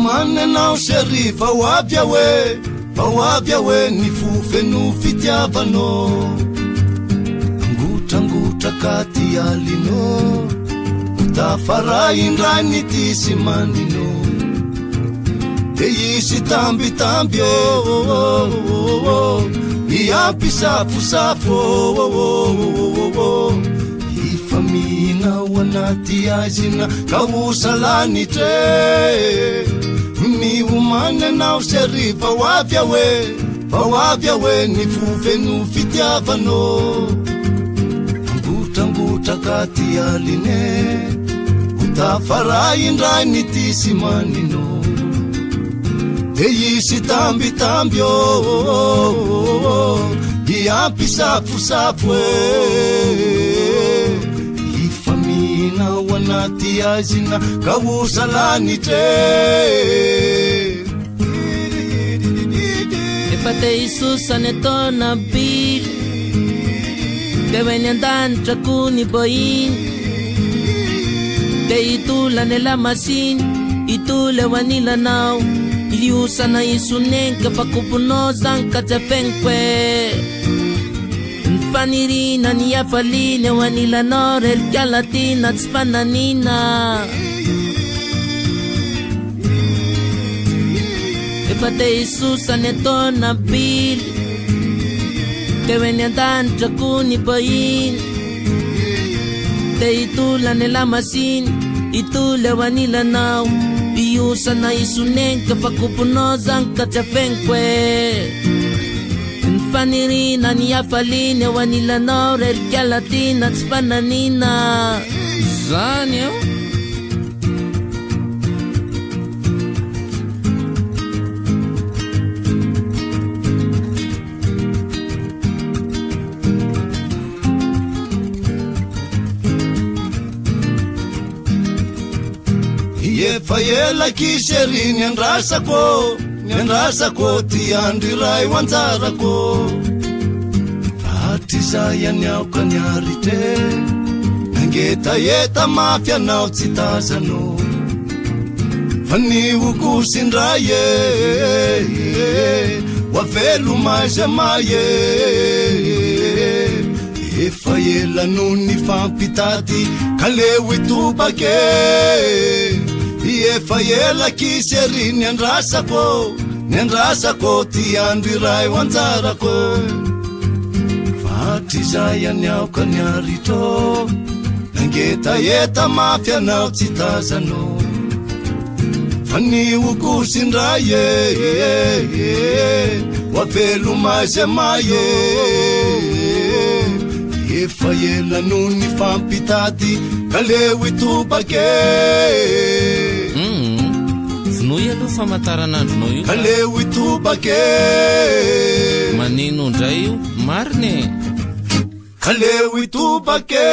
mananao sery vao avy awe ny fofeno fitiavanao angotragotra ka ty alinao tafaray indrany ty sy maninao de isy tambitamby iampisafosafo ifamignao anaty azina ka osalanitre miomany anao sery vao avy awe ny fofeno fitiavanao angotragotra ka ty aline tafaray indrany ty sy maninao de isy tambitamby iampisafosafo ifamignao anaty azina ka osalanitre efa te isusany taona bily de hoeny an-danitra kony boiny de itolany lamasiny itole ho anilanao iliosana isonenka fakoponao zany ka tsy afegnikoe ny fanirina ny afaliny ho anilanao relikalatina tsy fananina efa te isusany taona bily de hoeny an-danitra kony boiny de itolany lamasiny itole ho anilanao iosana isonenka fakoponao zany ka tsy afegnikoe ny fanirina ny afaliny ho anilanao relikalatina tsy fananina zany eo efa elaky sery ny andrasako ty andry ray ho anjarako fatry zay aniaoka niaritre angetaeta mafy anao tsy tazanao fa niokosindray ho avelo mazamay efa ela noho ny fampitady ka leo itobake efa elaky sery ny andrasako ty andro iray ho anjarako fatry zay aniaoka niaritro nangetaeta mafy anao tsy tazanao fa niokosindray ho avelo mazamay efa ela noho ny fampitady ka leo itobake noy aloha famataranandronao io ka leo itobake manino ndray io marine ka leo itobake